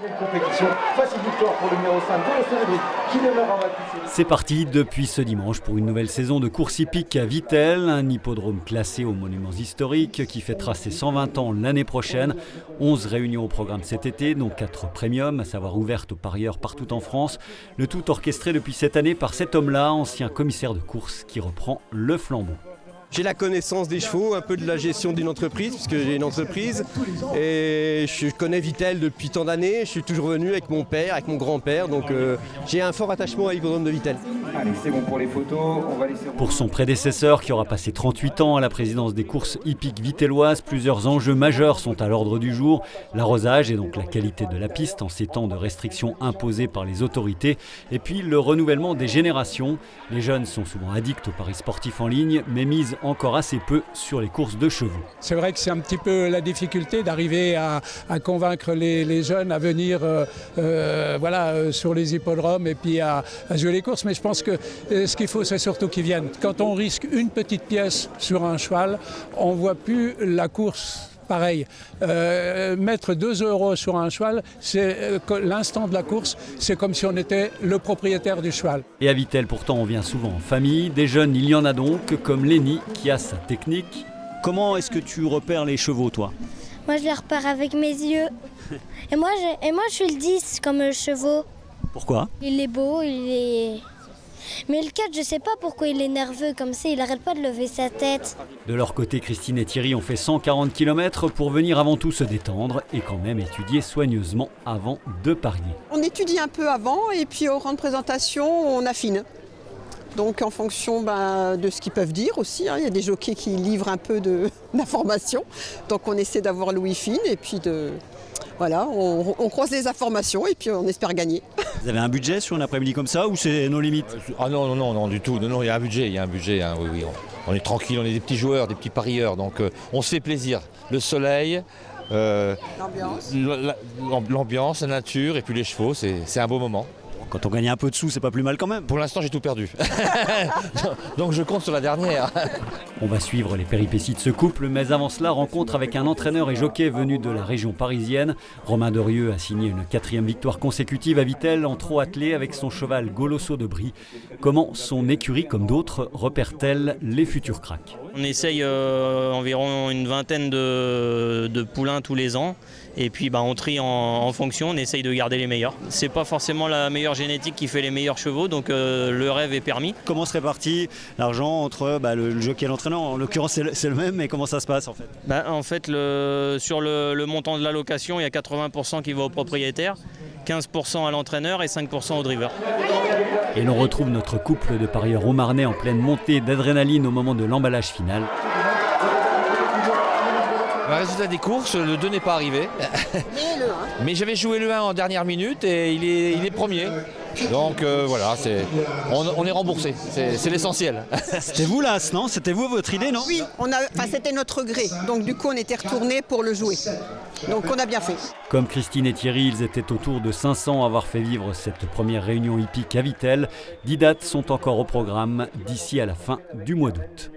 Compétition, facile victoire pour le numéro 5 de l'Océan qui demeure invaincu. C'est parti depuis ce dimanche pour une nouvelle saison de course hippique à Vittel, un hippodrome classé aux monuments historiques qui fêtera ses 120 ans l'année prochaine. 11 réunions au programme cet été, dont 4 premiums, à savoir ouvertes aux parieurs partout en France. Le tout orchestré depuis cette année par cet homme-là, ancien commissaire de course, qui reprend le flambeau. J'ai la connaissance des chevaux, un peu de la gestion d'une entreprise, puisque j'ai une entreprise. Et je connais Vittel depuis tant d'années. Je suis toujours venu avec mon père, avec mon grand-père. Donc j'ai un fort attachement à l'hippodrome de Vittel. Allez, c'est bon pour les photos. On va laisser... Pour son prédécesseur, qui aura passé 38 ans à la présidence des courses hippiques vitelloises, plusieurs enjeux majeurs sont à l'ordre du jour. L'arrosage et donc la qualité de la piste en ces temps de restrictions imposées par les autorités. Et puis le renouvellement des générations. Les jeunes sont souvent addicts aux paris sportifs en ligne, mais misent encore assez peu sur les courses de chevaux. C'est vrai que c'est un petit peu la difficulté d'arriver à convaincre les jeunes à venir sur les hippodromes et puis à jouer les courses. Mais je pense que ce qu'il faut, c'est surtout qu'ils viennent. Quand on risque une petite pièce sur un cheval, on ne voit plus la course. Pareil, mettre 2 € sur un cheval, c'est l'instant de la course, c'est comme si on était le propriétaire du cheval. Et à Vittel, pourtant, on vient souvent en famille. Des jeunes, il y en a donc, comme Lénie, qui a sa technique. Comment est-ce que tu repères les chevaux, toi ? Moi, je les repère avec mes yeux. Et moi, je suis le 10 comme le chevaux. Pourquoi ? Il est beau, il est... Mais le 4, je sais pas pourquoi il est nerveux comme ça, il arrête pas de lever sa tête. De leur côté, Christine et Thierry ont fait 140 km pour venir avant tout se détendre et quand même étudier soigneusement avant de parier. On étudie un peu avant et puis au rang de présentation, on affine. Donc en fonction de ce qu'ils peuvent dire aussi, il y a des jockeys qui livrent un peu d'informations. Donc on essaie d'avoir l'ouïe fine et puis on croise les informations et puis on espère gagner. Vous avez un budget sur un après-midi comme ça ou c'est nos limites ? Ah non, du tout. Non, il y a un budget, hein, oui. On est tranquille, on est des petits joueurs, des petits parieurs, donc on se fait plaisir. Le soleil, l'ambiance, la nature et puis les chevaux, c'est un beau moment. Quand on gagne un peu de sous, c'est pas plus mal quand même. Pour l'instant, j'ai tout perdu. Donc je compte sur la dernière. On va suivre les péripéties de ce couple, mais avant cela, rencontre avec un entraîneur et jockey venu de la région parisienne. Romain Derieux a signé une 4e victoire consécutive à Vittel en trot attelé avec son cheval Golosso de Brie. Comment son écurie, comme d'autres, repère-t-elle les futurs cracks ? On essaye environ une vingtaine de poulains tous les ans. Et puis on trie en fonction, on essaye de garder les meilleurs. C'est pas forcément la meilleure génétique qui fait les meilleurs chevaux, donc le rêve est permis. Comment se répartit l'argent entre le jockey et l'entraîneur ? En l'occurrence c'est le même, mais comment ça se passe en fait ? En fait, sur le montant de l'allocation, il y a 80% qui va au propriétaire, 15% à l'entraîneur et 5% au driver. Et l'on retrouve notre couple de parieurs haut-marnais en pleine montée d'adrénaline au moment de l'emballage final. Le résultat des courses, le 2 n'est pas arrivé. Mais j'avais joué le 1 en dernière minute et il est premier. Donc on est remboursé, c'est l'essentiel. C'était vous l'As, non ? C'était vous votre idée, non ? Oui, c'était notre gré. Donc du coup, on était retourné pour le jouer. Donc on a bien fait. Comme Christine et Thierry, ils étaient autour de 500 à avoir fait vivre cette première réunion hippique à Vittel. 10 dates sont encore au programme d'ici à la fin du mois d'août.